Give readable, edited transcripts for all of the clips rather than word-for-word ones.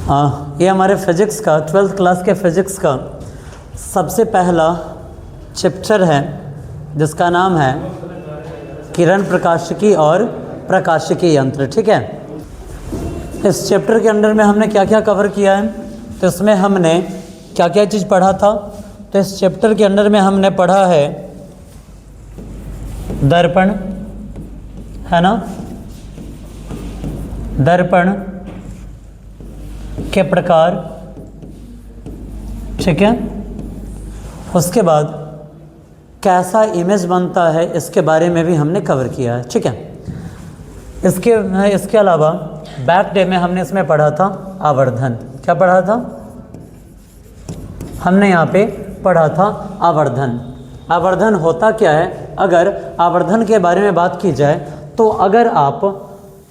ये हमारे फिज़िक्स का 12th क्लास के फिज़िक्स का सबसे पहला चैप्टर है जिसका नाम है किरण प्रकाशिकी और प्रकाशिकी यंत्र। ठीक है, इस चैप्टर के अंदर में हमने क्या क्या कवर किया है, तो इसमें हमने क्या क्या चीज़ पढ़ा था। तो इस चैप्टर के अंदर में हमने पढ़ा है दर्पण, है ना, दर्पण के प्रकार। ठीक है, उसके बाद कैसा इमेज बनता है इसके बारे में भी हमने कवर किया है। ठीक है, इसके अलावा बैक डे में हमने इसमें पढ़ा था आवर्धन। क्या पढ़ा था हमने? यहाँ पे पढ़ा था आवर्धन। आवर्धन होता क्या है? अगर आवर्धन के बारे में बात की जाए तो अगर आप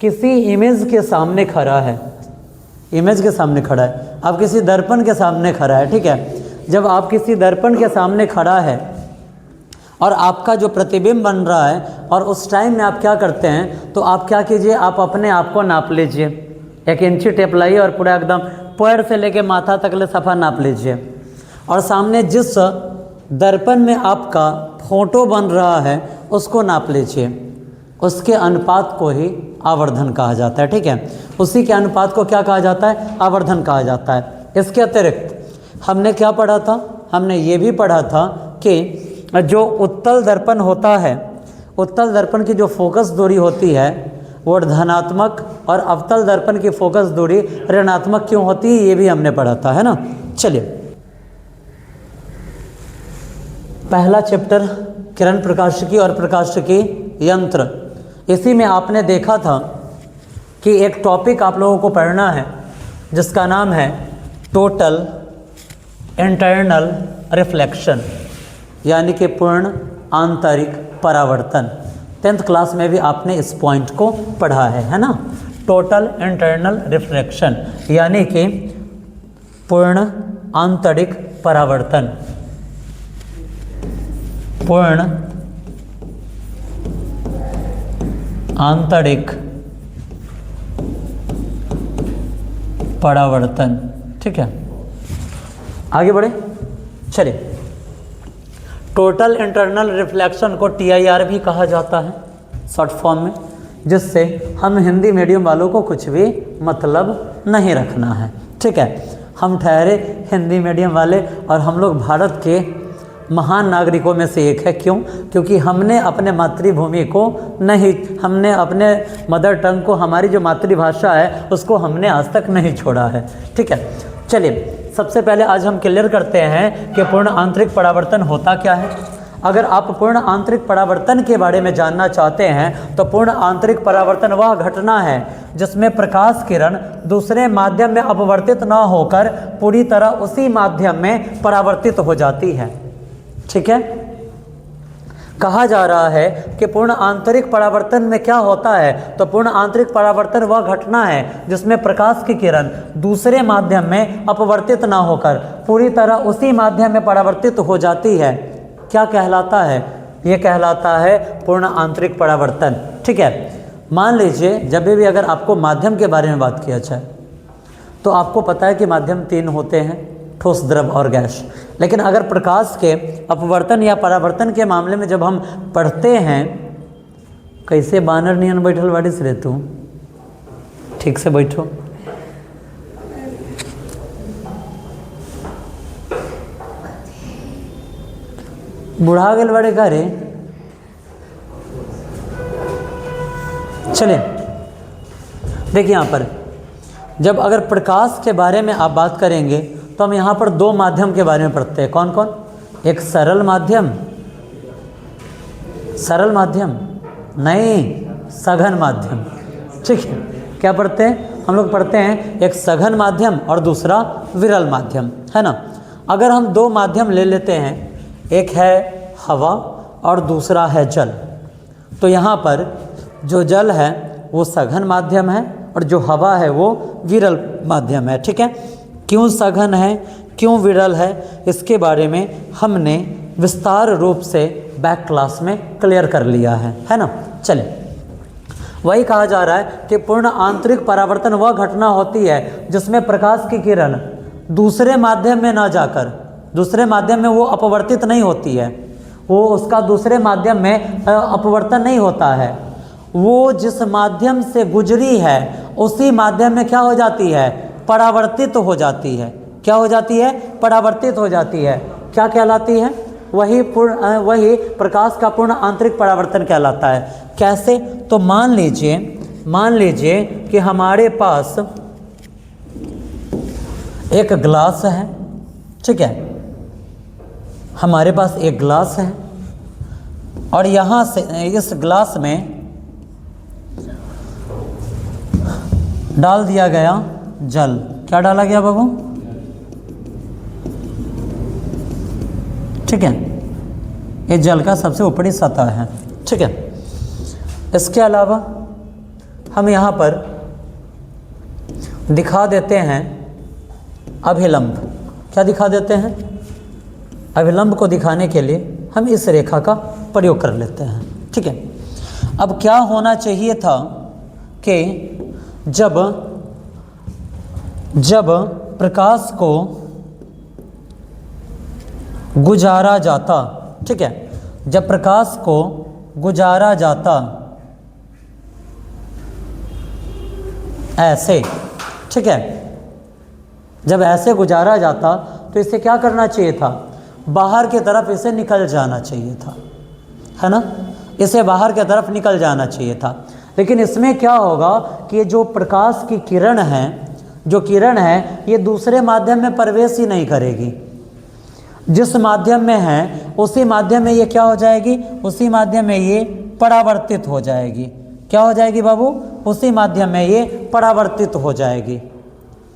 किसी इमेज के सामने खड़ा है, इमेज के सामने खड़ा है, आप किसी दर्पण के सामने खड़ा है। ठीक है, जब आप किसी दर्पण के सामने खड़ा है और आपका जो प्रतिबिंब बन रहा है और उस टाइम में आप क्या करते हैं, तो आप क्या कीजिए, आप अपने आप को नाप लीजिए। एक इंची टेप लाइए और पूरा एकदम पैर से लेके माथा तक ले सफ़ा नाप लीजिए, और सामने जिस दर्पण में आपका फोटो बन रहा है उसको नाप लीजिए। उसके अनुपात को ही आवर्धन कहा जाता है। ठीक है, उसी के अनुपात को क्या कहा जाता है? आवर्धन कहा जाता है। इसके अतिरिक्त हमने क्या पढ़ा था? हमने ये भी पढ़ा था कि जो उत्तल दर्पण होता है, उत्तल दर्पण की जो फोकस दूरी होती है वो धनात्मक, और अवतल दर्पण की फोकस दूरी ऋणात्मक क्यों होती है, ये भी हमने पढ़ा था, है ना। चलिए, पहला चैप्टर किरण प्रकाशिकी और प्रकाशिकी यंत्र। इसी में आपने देखा था कि एक टॉपिक आप लोगों को पढ़ना है जिसका नाम है टोटल इंटरनल रिफ्लेक्शन, यानी कि पूर्ण आंतरिक परावर्तन। 10th क्लास में भी आपने इस पॉइंट को पढ़ा है ना। टोटल इंटरनल रिफ्लेक्शन यानी कि पूर्ण आंतरिक परावर्तन, पूर्ण आंतरिक परावर्तन। ठीक है, आगे बढ़े। चलिए, टोटल इंटरनल रिफ्लेक्शन को TIR भी कहा जाता है शॉर्ट फॉर्म में, जिससे हम हिंदी मीडियम वालों को कुछ भी मतलब नहीं रखना है। ठीक है, हम ठहरे हिंदी मीडियम वाले और हम लोग भारत के महान नागरिकों में से एक है। क्यों? क्योंकि हमने अपने मातृभूमि को नहीं, हमने अपने मदर टंग को, हमारी जो मातृभाषा है उसको हमने आज तक नहीं छोड़ा है। ठीक है, चलिए सबसे पहले आज हम क्लियर करते हैं कि पूर्ण आंतरिक परावर्तन होता क्या है। अगर आप पूर्ण आंतरिक परावर्तन के बारे में जानना चाहते हैं तो पूर्ण आंतरिक परावर्तन वह घटना है जिसमें प्रकाश किरण दूसरे माध्यम में अपवर्तित न होकर पूरी तरह उसी माध्यम में परावर्तित हो जाती है। ठीक है, कहा जा रहा है कि पूर्ण आंतरिक परावर्तन में क्या होता है, तो पूर्ण आंतरिक परावर्तन वह घटना है जिसमें प्रकाश की किरण दूसरे माध्यम में अपवर्तित ना होकर पूरी तरह उसी माध्यम में परावर्तित हो जाती है। क्या कहलाता है? ये कहलाता है पूर्ण आंतरिक परावर्तन। ठीक है, मान लीजिए जब भी अगर आपको माध्यम के बारे में बात किया जाए तो आपको पता है कि माध्यम 3 होते हैं, ठोस, द्रव और गैस। लेकिन अगर प्रकाश के अपवर्तन या परावर्तन के मामले में जब हम पढ़ते हैं, कैसे बानर नियन बैठल बारिश रे तू, ठीक से बैठो। बुढ़ा गए बड़े का रे। चलिए देखिए, यहाँ पर जब अगर प्रकाश के बारे में आप बात करेंगे तो हम यहाँ पर 2 माध्यम के बारे में पढ़ते हैं। कौन कौन? एक सरल माध्यम, सरल माध्यम नहीं, सघन माध्यम। ठीक है, क्या पढ़ते हैं हम लोग? पढ़ते हैं एक सघन माध्यम और दूसरा विरल माध्यम, है ना। अगर हम 2 माध्यम ले लेते हैं, एक है हवा और दूसरा है जल, तो यहाँ पर जो जल है वो सघन माध्यम है और जो हवा है वो विरल माध्यम है। ठीक है, क्यों सघन है, क्यों विरल है, इसके बारे में हमने विस्तार रूप से बैक क्लास में क्लियर कर लिया है ना। चलें, वही कहा जा रहा है कि पूर्ण आंतरिक परावर्तन वह घटना होती है जिसमें प्रकाश की किरण दूसरे माध्यम में ना जाकर, दूसरे माध्यम में वो अपवर्तित नहीं होती है, वो उसका दूसरे माध्यम में अपवर्तन नहीं होता है, वो जिस माध्यम से गुजरी है उसी माध्यम में क्या हो जाती है, परावर्तित हो जाती है। क्या हो जाती है, परावर्तित हो जाती है। क्या कहलाती है, वही प्रकाश का पूर्ण आंतरिक परावर्तन कहलाता है। कैसे, तो मान लीजिए कि हमारे पास एक ग्लास है, ठीक है, हमारे पास एक ग्लास है और यहाँ से इस ग्लास में डाल दिया गया जल। क्या डाला गया बाबू, ठीक है, ये जल का सबसे ऊपरी सतह है, ठीक है। इसके अलावा हम यहाँ पर दिखा देते हैं अभिलंब। क्या दिखा देते हैं, अभिलंब को दिखाने के लिए हम इस रेखा का प्रयोग कर लेते हैं, ठीक है। अब क्या होना चाहिए था कि जब प्रकाश को गुजारा जाता, ठीक है, जब प्रकाश को गुजारा जाता ऐसे, ठीक है, जब ऐसे गुजारा जाता तो इसे क्या करना चाहिए था, बाहर की तरफ इसे निकल जाना चाहिए था, है ना, इसे बाहर की तरफ निकल जाना चाहिए था। लेकिन इसमें क्या होगा कि ये जो प्रकाश की किरण है, जो किरण है, ये दूसरे माध्यम में प्रवेश ही नहीं करेगी। जिस माध्यम में है उसी माध्यम में ये क्या हो जाएगी, उसी माध्यम में ये परावर्तित हो जाएगी। क्या हो जाएगी बाबू, उसी माध्यम में ये परावर्तित हो जाएगी,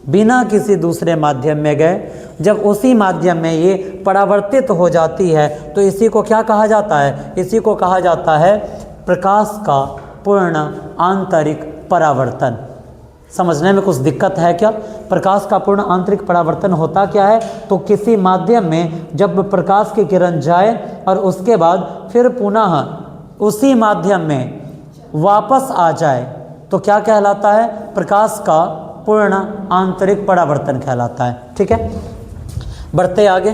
बिना किसी दूसरे माध्यम में गए। जब उसी माध्यम में ये परावर्तित हो जाती है तो इसी को क्या कहा जाता है, इसी को कहा जाता है प्रकाश का पूर्ण आंतरिक परावर्तन। समझने में कुछ दिक्कत है क्या, प्रकाश का पूर्ण आंतरिक परावर्तन होता क्या है, तो किसी माध्यम में जब प्रकाश की किरण जाए और उसके बाद फिर पुनः उसी माध्यम में वापस आ जाए तो क्या कहलाता है, प्रकाश का पूर्ण आंतरिक परावर्तन कहलाता है, ठीक है। बढ़ते आगे,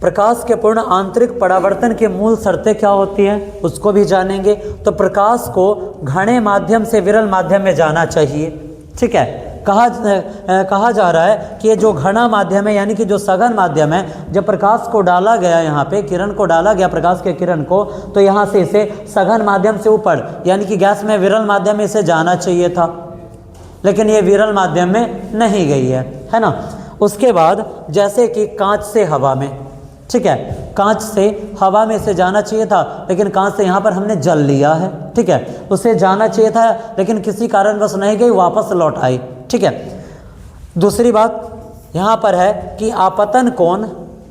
प्रकाश के पूर्ण आंतरिक परावर्तन की मूल शर्तें क्या होती हैं उसको भी जानेंगे। तो प्रकाश को घने माध्यम से विरल माध्यम में जाना चाहिए, ठीक है। कहा जा रहा है कि ये जो घना माध्यम है यानी कि जो सघन माध्यम है, जब प्रकाश को डाला गया, यहाँ पे किरण को डाला गया, प्रकाश के किरण को, तो यहाँ से इसे सघन माध्यम से ऊपर यानी कि गैस में विरल माध्यम में इसे जाना चाहिए था, लेकिन ये विरल माध्यम में नहीं गई है ना। उसके बाद जैसे कि कांच से हवा में, ठीक है, कांच से हवा में इसे जाना चाहिए था, लेकिन कांच से यहाँ पर हमने जल लिया है, ठीक है, उसे जाना चाहिए था लेकिन किसी कारणवश नहीं गई, वापस लौट आई, ठीक है। दूसरी बात यहाँ पर है कि आपतन कोण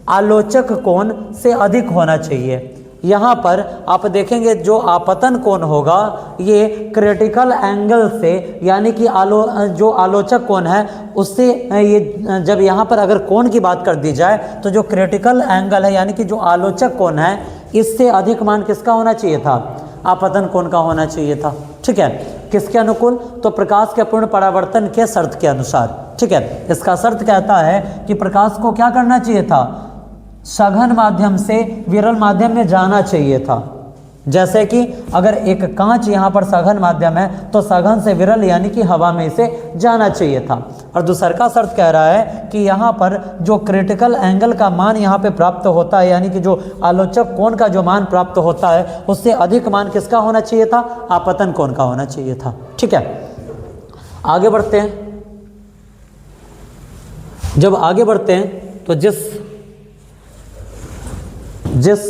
आलोचक कोण से अधिक होना चाहिए। यहाँ पर आप देखेंगे जो आपतन कोण होगा ये क्रिटिकल एंगल से यानी कि जो आलोचक कोण है उससे ये जब यहाँ पर अगर कोण की बात कर दी जाए तो जो क्रिटिकल एंगल है यानी कि जो आलोचक कोण है इससे अधिक मान किसका होना चाहिए था, आपतन कोण का होना चाहिए था, ठीक है। किसके अनुकूल, तो प्रकाश के पूर्ण परावर्तन के शर्त के अनुसार, ठीक है। इसका शर्त कहता है कि प्रकाश को क्या करना चाहिए था, सघन माध्यम से विरल माध्यम में जाना चाहिए था। जैसे कि अगर एक कांच यहाँ पर सघन माध्यम है तो सघन से विरल यानी कि हवा में इसे जाना चाहिए था। और दूसरा का शर्त कह रहा है कि यहाँ पर जो क्रिटिकल एंगल का मान यहाँ पे प्राप्त होता है यानी कि जो आलोचक कोण का जो मान प्राप्त होता है उससे अधिक मान किसका होना चाहिए था, आपतन कोण का होना चाहिए था, ठीक है। आगे बढ़ते हैं। जब आगे बढ़ते हैं तो जिस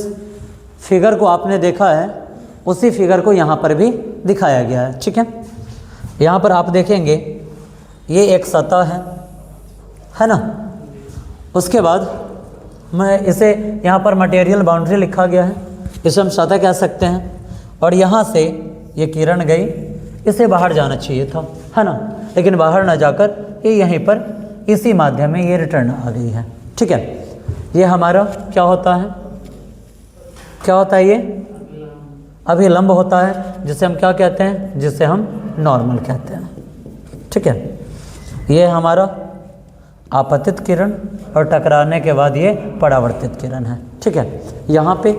फिगर को आपने देखा है उसी फिगर को यहाँ पर भी दिखाया गया है, ठीक है। यहाँ पर आप देखेंगे ये एक सतह है ना। उसके बाद मैं इसे यहाँ पर मटेरियल बाउंड्री लिखा गया है, इसे हम सतह कह सकते हैं। और यहाँ से ये किरण गई, इसे बाहर जाना चाहिए था, है ना, लेकिन बाहर ना जाकर ये यहीं पर इसी माध्यम में ये रिटर्न आ गई है, ठीक है। ये हमारा क्या होता है, क्या होता है, ये अभिलंब होता है, जिसे हम क्या कहते हैं, जिसे हम नॉर्मल कहते हैं। ठीक है, ये हमारा आपतित किरण और टकराने के बाद ये परावर्तित किरण है। ठीक है, यहाँ पे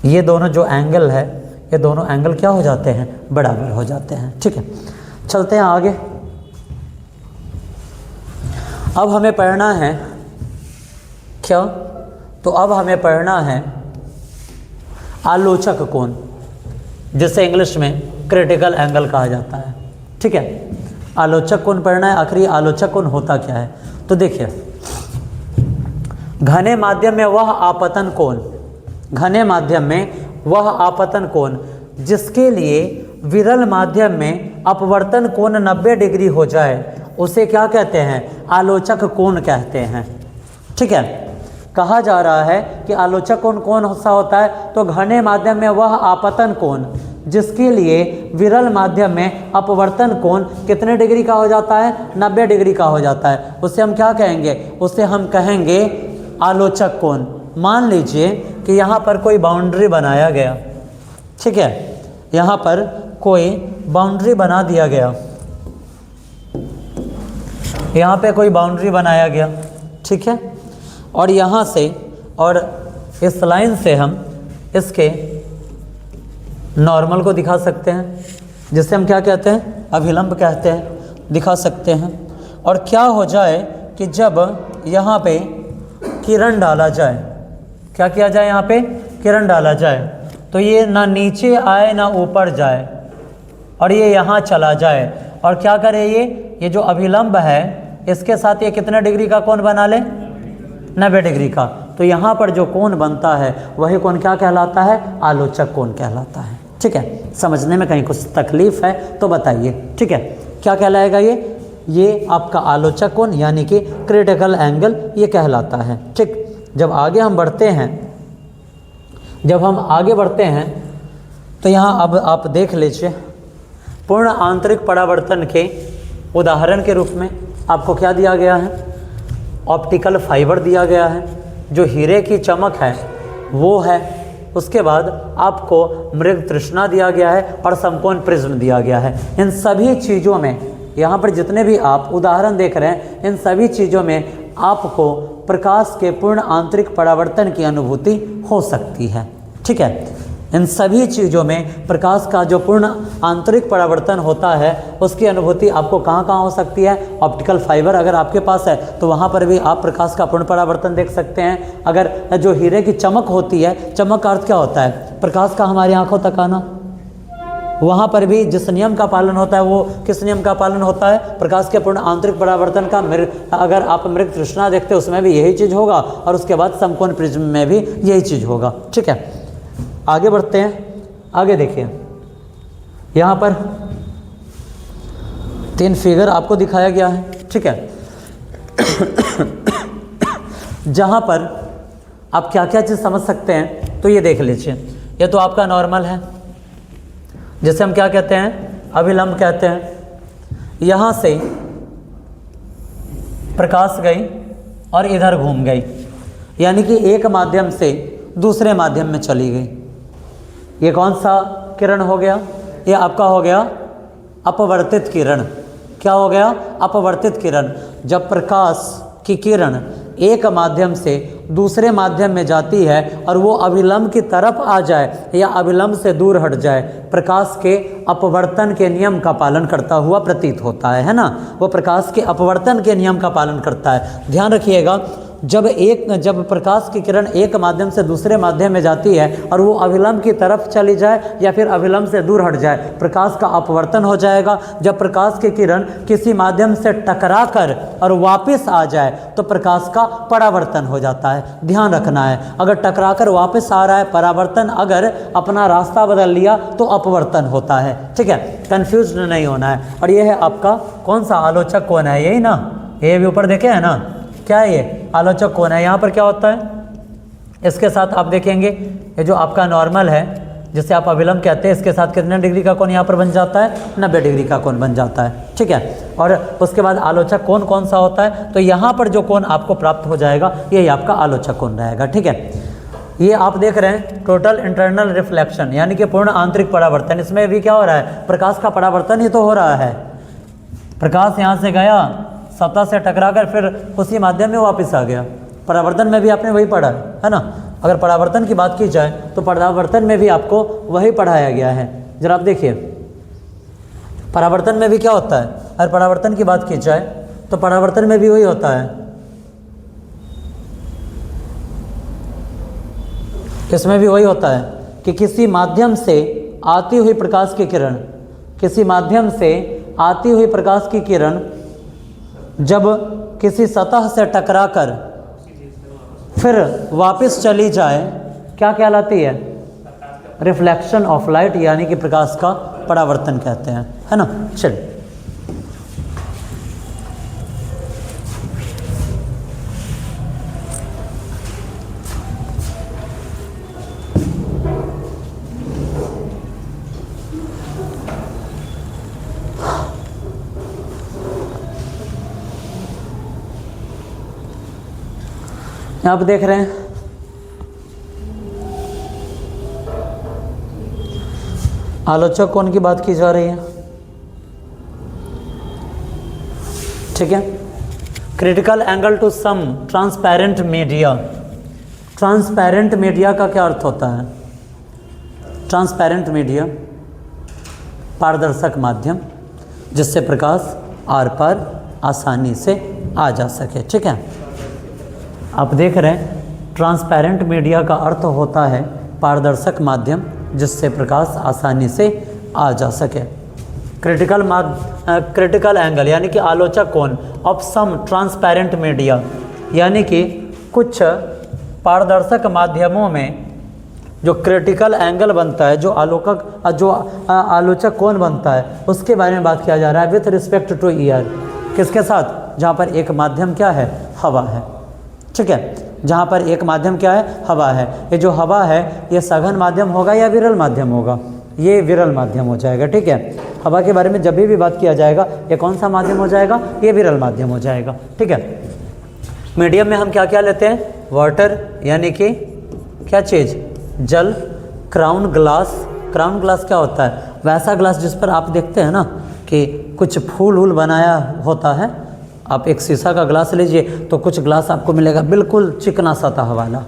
ये दोनों जो एंगल है, ये दोनों एंगल क्या हो जाते हैं, बराबर हो जाते हैं। ठीक है, चलते हैं आगे। अब हमें पढ़ना है क्या, तो अब हमें पढ़ना है आलोचक कोण, जिसे इंग्लिश में क्रिटिकल एंगल कहा जाता है। ठीक है, आलोचक कोण पढ़ना है। आखिरी आलोचक कोण होता क्या है, तो देखिए, घने माध्यम में वह आपतन कोण, घने माध्यम में वह आपतन कोण जिसके लिए विरल माध्यम में अपवर्तन कोण 90 डिग्री हो जाए, उसे क्या कहते हैं, आलोचक कोण कहते हैं। ठीक है, कहा जा रहा है कि आलोचक कोण कौन सा होता है, तो घने माध्यम में वह आपतन कोण जिसके लिए विरल माध्यम में अपवर्तन कोण कितने डिग्री का हो जाता है, 90 डिग्री का हो जाता है, उसे हम क्या कहेंगे, उसे हम कहेंगे आलोचक कोण। मान लीजिए कि यहाँ पर कोई बाउंड्री बनाया गया। ठीक है, यहाँ पर कोई बाउंड्री बना दिया गया, यहाँ पे कोई बाउंड्री बनाया गया। ठीक है, और यहाँ से और इस लाइन से हम इसके नॉर्मल को दिखा सकते हैं, जिसे हम क्या कहते हैं, अभिलंब कहते हैं, दिखा सकते हैं। और क्या हो जाए कि जब यहाँ पे किरण डाला जाए, क्या किया जाए, यहाँ पे किरण डाला जाए, तो ये ना नीचे आए ना ऊपर जाए, और ये यहाँ चला जाए, और क्या करे, ये जो अभिलंब है इसके साथ ये कितने डिग्री का कोण बना ले, 90 डिग्री का। तो यहाँ पर जो कोण बनता है वही कोण क्या कहलाता है, आलोचक कोण कहलाता है। ठीक है, समझने में कहीं कुछ तकलीफ है तो बताइए। ठीक है, क्या कहलाएगा ये आपका आलोचक कोण यानी कि क्रिटिकल एंगल ये कहलाता है। ठीक, जब आगे हम बढ़ते हैं, जब हम आगे बढ़ते हैं तो यहाँ अब आप देख लीजिए, पूर्ण आंतरिक परावर्तन के उदाहरण के रूप में आपको क्या दिया गया है, ऑप्टिकल फाइबर दिया गया है, जो हीरे की चमक है वो है। उसके बाद आपको मृग तृष्णा दिया गया है और समकोण प्रिज्म दिया गया है। इन सभी चीज़ों में, यहाँ पर जितने भी आप उदाहरण देख रहे हैं, इन सभी चीज़ों में आपको प्रकाश के पूर्ण आंतरिक परावर्तन की अनुभूति हो सकती है। ठीक है, इन सभी चीज़ों में प्रकाश का जो पूर्ण आंतरिक परावर्तन होता है उसकी अनुभूति आपको कहाँ हो सकती है, ऑप्टिकल फाइबर अगर आपके पास है तो वहाँ पर भी आप प्रकाश का पूर्ण परावर्तन देख सकते हैं। अगर जो हीरे की चमक होती है, चमक का अर्थ क्या होता है, प्रकाश का हमारी आंखों तक आना, वहाँ पर भी जिस नियम का पालन होता है वो किस नियम का पालन होता है, प्रकाश के पूर्ण आंतरिक परावर्तन का। अगर आप मृग तृष्णा देखते हैं उसमें भी यही चीज़ होगा, और उसके बाद समकोण प्रिज्म में भी यही चीज़ होगा। ठीक है, आगे बढ़ते हैं। आगे देखिए, यहाँ पर 3 फिगर आपको दिखाया गया है। ठीक है, जहाँ पर आप क्या क्या चीज़ समझ सकते हैं तो ये देख लीजिए। ये तो आपका नॉर्मल है, जिसे हम क्या कहते हैं, अभिलंब कहते हैं। यहाँ से प्रकाश गई और इधर घूम गई, यानी कि एक माध्यम से दूसरे माध्यम में चली गई। ये कौन सा किरण हो गया, ये आपका हो गया अपवर्तित किरण। क्या हो गया, अपवर्तित किरण। जब प्रकाश की किरण एक माध्यम से दूसरे माध्यम में जाती है और वो अभिलंब की तरफ आ जाए या अभिलंब से दूर हट जाए, प्रकाश के अपवर्तन के नियम का पालन करता हुआ प्रतीत होता है ना, वो प्रकाश के अपवर्तन के नियम का पालन करता है। ध्यान रखिएगा, जब प्रकाश की किरण एक माध्यम से दूसरे माध्यम में जाती है और वो अभिलंब की तरफ चली जाए या फिर अभिलंब से दूर हट जाए, प्रकाश का अपवर्तन हो जाएगा। जब प्रकाश की किरण किसी माध्यम से टकराकर और वापस आ जाए तो प्रकाश का परावर्तन हो जाता है। ध्यान रखना है, अगर टकराकर वापस आ रहा है परावर्तन, अगर अपना रास्ता बदल लिया तो अपवर्तन होता है। ठीक है, कंफ्यूज नहीं होना है। और ये है आपका कौन सा आलोचक कोण है, यही ना, ये भी ऊपर देखे है ना, क्या है ये आलोचक कोण है। यहाँ पर क्या होता है, इसके साथ आप देखेंगे ये जो आपका नॉर्मल है जिसे आप अभिलंब कहते हैं, इसके साथ कितने डिग्री का कोण यहाँ पर बन जाता है, 90 डिग्री का कोण बन जाता है। ठीक है, और उसके बाद आलोचक कोण कौन सा होता है, तो यहाँ पर जो कोण आपको प्राप्त हो जाएगा यही आपका आलोचक कोण रहेगा। ठीक है, ये आप देख रहे हैं टोटल इंटरनल रिफ्लेक्शन यानी कि पूर्ण आंतरिक परावर्तन। इसमें भी क्या हो रहा है, प्रकाश का परावर्तन ही तो हो रहा है। प्रकाश यहाँ से गया, सतह से टकराकर फिर उसी माध्यम में वापस आ गया। परावर्तन में भी आपने वही पढ़ा है ना। अगर परावर्तन की बात की जाए तो परावर्तन में भी आपको वही पढ़ाया गया है। जरा आप देखिए परावर्तन में भी क्या होता है, अगर परावर्तन की बात की जाए तो परावर्तन में भी वही होता है। इसमें भी वही होता है कि किसी माध्यम से आती हुई प्रकाश की किरण, किसी माध्यम से आती हुई प्रकाश की किरण जब किसी सतह से टकराकर फिर वापस चली जाए क्या कहलाती है, रिफ्लेक्शन ऑफ लाइट यानी कि प्रकाश का परावर्तन कहते हैं, है ना। चलिए आप देख रहे हैं आलोचक कोण की बात की जा रही है, ठीक है। Critical angle to some transparent media. Transparent media का क्या अर्थ होता है, ट्रांसपेरेंट मीडिया पारदर्शक माध्यम जिससे प्रकाश आर पार आसानी से आ जा सके, ठीक है। आप देख रहे हैं ट्रांसपेरेंट मीडिया का अर्थ होता है पारदर्शक माध्यम जिससे प्रकाश आसानी से आ जा सके। क्रिटिकल एंगल यानी कि आलोचक कोण ऑफ सम ट्रांसपेरेंट मीडिया यानी कि कुछ पारदर्शक माध्यमों में जो क्रिटिकल एंगल बनता है, जो आलोचक कोण बनता है, उसके बारे में बात किया जा रहा है विथ रिस्पेक्ट टू ईयर। किसके साथ, जहाँ पर एक माध्यम क्या है, हवा है, ठीक है। जहाँ पर एक माध्यम क्या है, हवा है। ये जो हवा है ये सघन माध्यम होगा या विरल माध्यम होगा, ये विरल माध्यम हो जाएगा, ठीक है। हवा के बारे में जब भी बात किया जाएगा ये कौन सा माध्यम हो जाएगा, ये विरल माध्यम हो जाएगा, ठीक है। मीडियम में हम क्या क्या लेते हैं, वाटर यानी कि क्या चीज़, जल। क्राउन ग्लास, क्राउन ग्लास क्या होता है, वैसा ग्लास जिस पर आप देखते हैं ना कि कुछ फूल वूल बनाया होता है। आप एक शीशा का ग्लास लीजिए तो कुछ ग्लास आपको मिलेगा बिल्कुल चिकना सतह वाला,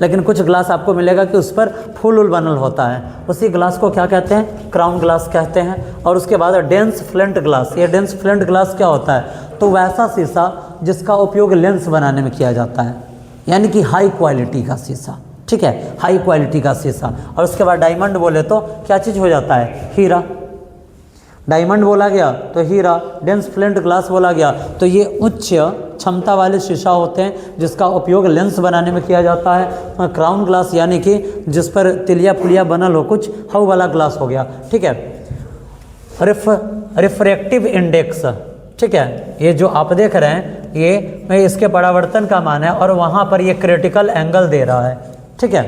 लेकिन कुछ ग्लास आपको मिलेगा कि उस पर फूल वूल बनल होता है। उसी ग्लास को क्या कहते हैं, क्राउन ग्लास कहते हैं। और उसके बाद डेंस फ्लेंट ग्लास, ये डेंस फ्लेंट ग्लास क्या होता है, तो वैसा शीशा जिसका उपयोग लेंस बनाने में किया जाता है, यानी कि हाई क्वालिटी का शीशा, ठीक है, हाई क्वालिटी का शीशा। और उसके बाद डायमंड बोले तो क्या चीज़ हो जाता है, हीरा। डायमंड बोला गया तो हीरा, डेंस फ्लेंट ग्लास बोला गया तो ये उच्च क्षमता वाले शीशा होते हैं जिसका उपयोग लेंस बनाने में किया जाता है। क्राउन ग्लास यानी कि जिस पर तिलिया पुलिया बनल हो, कुछ हव वाला ग्लास हो गया, ठीक है। रिफ्रैक्टिव इंडेक्स, ठीक है, ये जो आप देख रहे हैं ये इसके परावर्तन का मान है और वहाँ पर ये क्रिटिकल एंगल दे रहा है, ठीक है।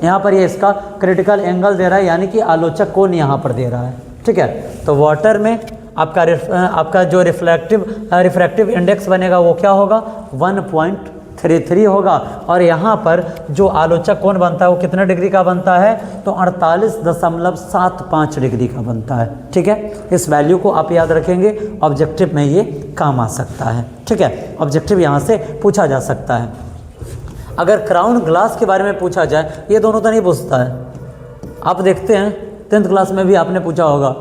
यहाँ पर ये इसका क्रिटिकल एंगल दे रहा है यानी कि आलोचक कोण यहाँ पर दे रहा है, ठीक है। तो वाटर में आपका जो रिफ्रैक्टिव इंडेक्स बनेगा वो क्या होगा, 1.33 होगा। और यहाँ पर जो आलोचक कोण बनता है वो कितने डिग्री का बनता है, तो 48.75 डिग्री का बनता है, ठीक है। इस वैल्यू को आप याद रखेंगे, ऑब्जेक्टिव में ये काम आ सकता है, ठीक है। ऑब्जेक्टिव यहाँ से पूछा जा सकता है। अगर क्राउन ग्लास के बारे में पूछा जाए, ये दोनों तो नहीं पूछता है। आप देखते हैं 10th क्लास में भी आपने पूछा होगा,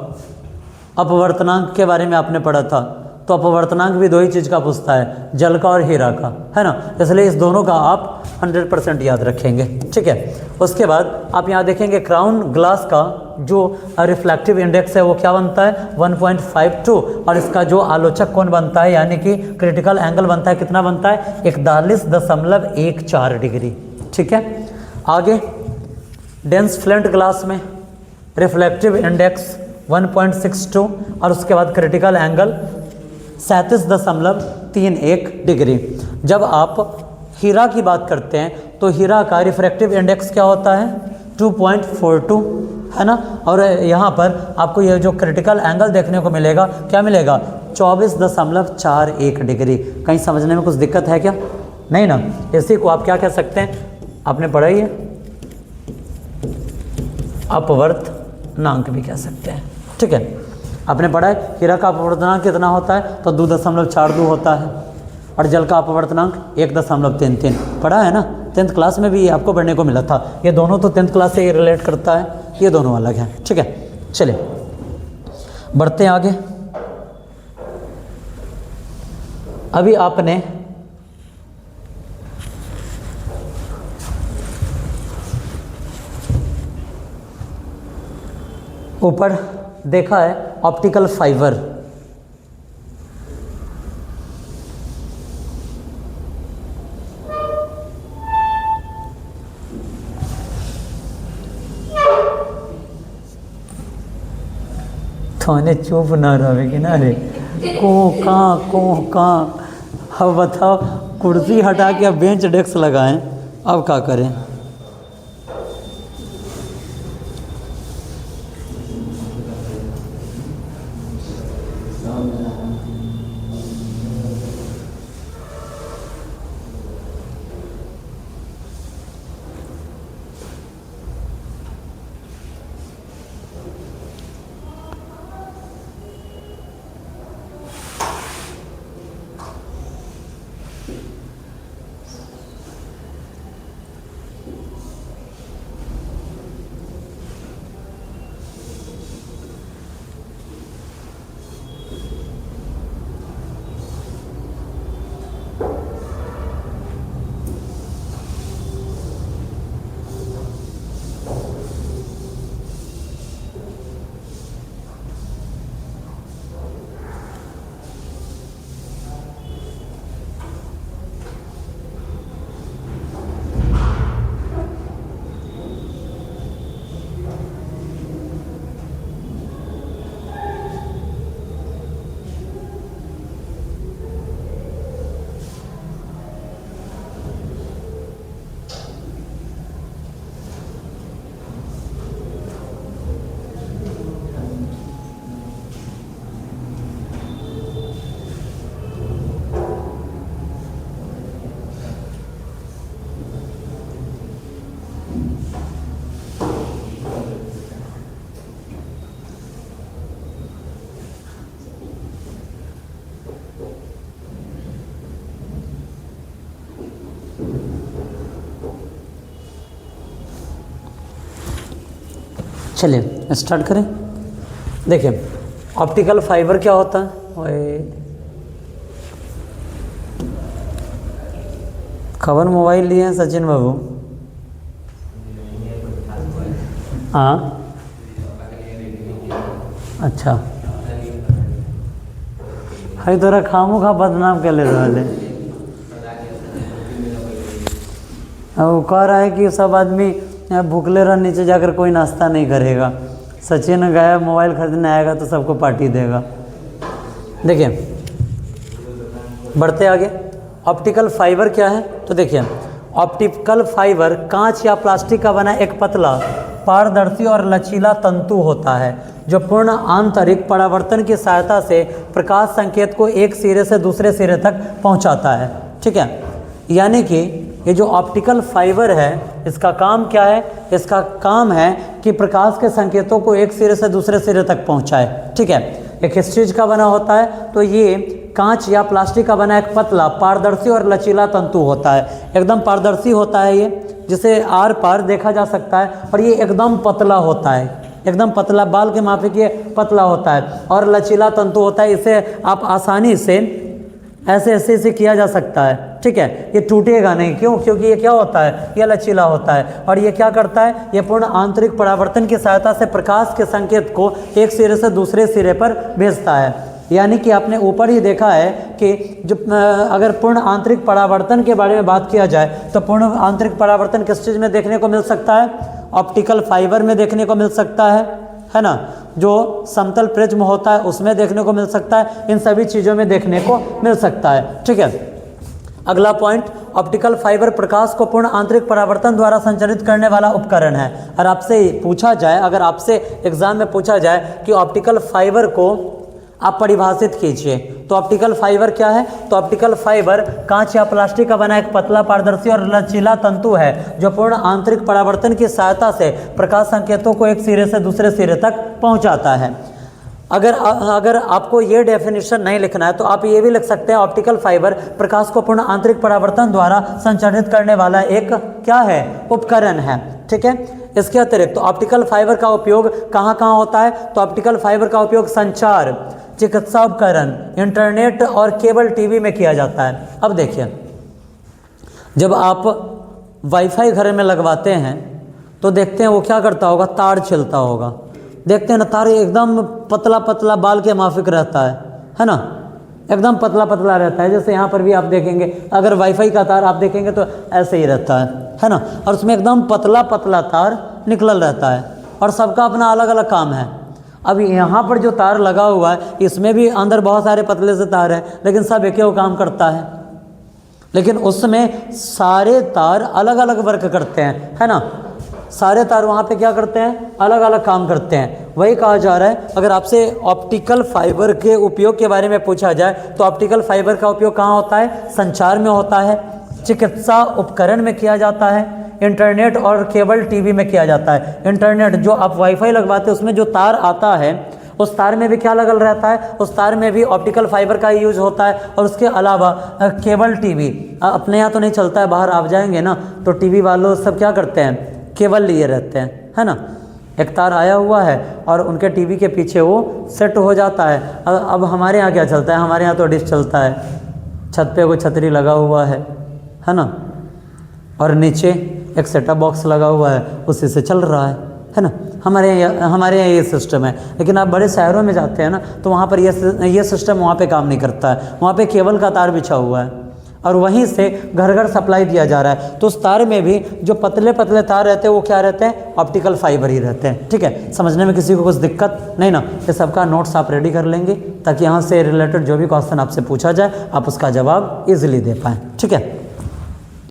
अपवर्तनांक के बारे में आपने पढ़ा था, तो अपवर्तनांक भी दो ही चीज़ का पूछता है, जल का और हीरा का, है ना। इसलिए इस दोनों का आप 100% याद रखेंगे, ठीक है। उसके बाद आप यहाँ देखेंगे क्राउन ग्लास का जो रिफ्लेक्टिव इंडेक्स है वो क्या बनता है, 1.52। और इसका जो आलोचक कोण बनता है यानी कि क्रिटिकल एंगल बनता है, कितना बनता है, 41.14 डिग्री, ठीक है। आगे डेंस फ्लेंट ग्लास में रिफ्लेक्टिव इंडेक्स 1.62 और उसके बाद क्रिटिकल एंगल 37.31 डिग्री। जब आप हीरा की बात करते हैं तो हीरा का रिफ्रैक्टिव इंडेक्स क्या होता है, 2.42, है ना। और यहाँ पर आपको ये जो क्रिटिकल एंगल देखने को मिलेगा, क्या मिलेगा, 24.41 डिग्री। कहीं समझने में कुछ दिक्कत है क्या, नहीं ना। इसी को आप क्या कह सकते हैं, आपने पढ़ा ही है, अपवर्तनांक भी कह सकते हैं। ठीक है, आपने पढ़ा है हीरा का अपवर्तनांक कितना होता है, तो 2.42 होता है, और जल का अपवर्तनांक 1.33 पढ़ा है ना, 10th क्लास में भी ये आपको पढ़ने को मिला था। ये दोनों तो 10th क्लास से रिलेट करता है, ये दोनों अलग हैं। ठीक है, चलिए बढ़ते हैं आगे। अभी आपने ऊपर देखा है ऑप्टिकल फाइबर, थाने चुप ना रहे कि ना रे, को कहाँ। अब बताओ, कुर्सी हटा के अब बेंच डेस्क लगाएं, अब क्या करें। चलिए स्टार्ट करें। देखिए ऑप्टिकल फाइबर क्या होता है, खबर मोबाइल लिए हैं सचिन बाबू? हाँ अच्छा, हाई तोरा खामो खा बदनाम कर ले रहे। अब वो कह रहा है कि सब आदमी भूखले रह, नीचे जाकर कोई नाश्ता नहीं करेगा। सचिन गया मोबाइल खरीदने आएगा तो सबको पार्टी देगा। देखिए बढ़ते आगे, ऑप्टिकल फाइबर क्या है, तो देखिए ऑप्टिकल फाइबर कांच या प्लास्टिक का बना एक पतला, पारदर्शी और लचीला तंतु होता है जो पूर्ण आंतरिक परावर्तन की सहायता से प्रकाश संकेत को एक सिरे से दूसरे सिरे तक पहुंचाता है। ठीक है, यानी कि ये जो ऑप्टिकल फाइबर है इसका काम क्या है, इसका काम है कि प्रकाश के संकेतों को एक सिरे से दूसरे सिरे तक पहुंचाए। ठीक है, एक किस चीज़ का बना होता है, तो ये कांच या प्लास्टिक का बना एक पतला, पारदर्शी और लचीला तंतु होता है। एकदम पारदर्शी होता है ये, जिसे आर पार देखा जा सकता है, और ये एकदम पतला होता है, एकदम पतला, बाल के माफिक ये पतला होता है, और लचीला तंतु होता है। इसे आप आसानी से ऐसे किया जा सकता है। ठीक है, ये टूटेगा नहीं, क्यों? क्योंकि ये क्या होता है, ये लचीला होता है, और ये क्या करता है, ये पूर्ण आंतरिक परावर्तन की सहायता से प्रकाश के संकेत को एक सिरे से दूसरे सिरे पर भेजता है। यानी कि आपने ऊपर ही देखा है कि जो अगर पूर्ण आंतरिक परावर्तन के बारे में बात किया जाए तो पूर्ण आंतरिक परावर्तन किस चीज़ में देखने को मिल सकता है, ऑप्टिकल फाइबर में देखने को मिल सकता है ना, जो समतल प्रिज्म होता है उसमें देखने को मिल सकता है, इन सभी चीज़ों में देखने को मिल सकता है। ठीक है, अगला पॉइंट, ऑप्टिकल फाइबर प्रकाश को पूर्ण आंतरिक परावर्तन द्वारा संचालित करने वाला उपकरण है। और आपसे पूछा जाए, अगर आपसे एग्जाम में पूछा जाए कि ऑप्टिकल फाइबर को आप परिभाषित कीजिए। तो ऑप्टिकल फाइबर क्या है? तो ऑप्टिकल फाइबर कांच या प्लास्टिक का बना एक पतला, पारदर्शी और लचीला तंतु है जो पूर्ण आंतरिक परावर्तन की सहायता से प्रकाश संकेतों को एक सिरे से दूसरे सिरे तक पहुंचाता है। अगर आपको ये डेफिनेशन नहीं लिखना है तो आप ये भी लिख सकते हैं, ऑप्टिकल फाइबर प्रकाश को पूर्ण आंतरिक परावर्तन द्वारा संचारित करने वाला एक क्या है? उपकरण है। ठीक है। इसके अतिरिक्त तो ऑप्टिकल फाइबर का उपयोग कहाँ कहाँ होता है? तो ऑप्टिकल फाइबर का उपयोग संचार, चिकित्सा उपकरण, इंटरनेट और केबल टीवी में किया जाता है। अब देखिए, जब आप वाईफाई घर में लगवाते हैं तो देखते हैं वो क्या करता होगा, तार छिलता होगा। देखते हैं ना, तार एकदम पतला पतला बाल के माफिक रहता है ना, एकदम पतला पतला रहता है। जैसे यहाँ पर भी आप देखेंगे, अगर वाईफाई का तार आप देखेंगे तो ऐसे ही रहता है ना, और उसमें एकदम पतला पतला तार निकल रहता है और सबका अपना अलग अलग काम है। अब यहाँ पर जो तार लगा हुआ है इसमें भी अंदर बहुत सारे पतले से तार हैं, लेकिन सब एक ही काम करता है, लेकिन उसमें सारे तार अलग अलग वर्क करते हैं, है ना। सारे तार वहाँ पे क्या करते हैं? अलग अलग काम करते हैं। वही कहा जा रहा है, अगर आपसे ऑप्टिकल फाइबर के उपयोग के बारे में पूछा जाए तो ऑप्टिकल फाइबर का उपयोग कहाँ होता है? संचार में होता है, चिकित्सा उपकरण में किया जाता है, इंटरनेट और केबल टीवी में किया जाता है। इंटरनेट जो आप वाईफाई लगवाते हैं उसमें जो तार आता है उस तार में भी क्या लगल रहता है? उस तार में भी ऑप्टिकल फाइबर का यूज होता है। और उसके अलावा केबल टीवी अपने यहाँ तो नहीं चलता है, बाहर आप जाएंगे ना तो टीवी वालों सब क्या करते हैं? केबल लिए रहते हैं, है ना। एक तार आया हुआ है और उनके टीवी के पीछे वो सेट हो जाता है। अब हमारे यहाँ क्या चलता है? हमारे यहाँ तो डिश चलता है, छत पे कोई छतरी लगा हुआ है ना, और नीचे एक सेटअप बॉक्स लगा हुआ है, उसी से चल रहा है ना। हमारे यहाँ ये सिस्टम है। लेकिन आप बड़े शहरों में जाते हैं ना तो वहाँ पर ये सिस्टम वहाँ पे काम नहीं करता है। वहाँ पे केबल का तार बिछा हुआ है और वहीं से घर घर सप्लाई दिया जा रहा है। तो उस तार में भी जो पतले पतले तार रहते हैं वो क्या रहते हैं? ऑप्टिकल फाइबर ही रहते हैं। ठीक है, समझने में किसी को कुछ दिक्कत नहीं ना? ये सबका नोट्स आप रेडी कर लेंगे ताकि यहाँ से रिलेटेड जो भी क्वेश्चन आपसे पूछा जाए आप उसका जवाब ईजिली दे पाएँ। ठीक है।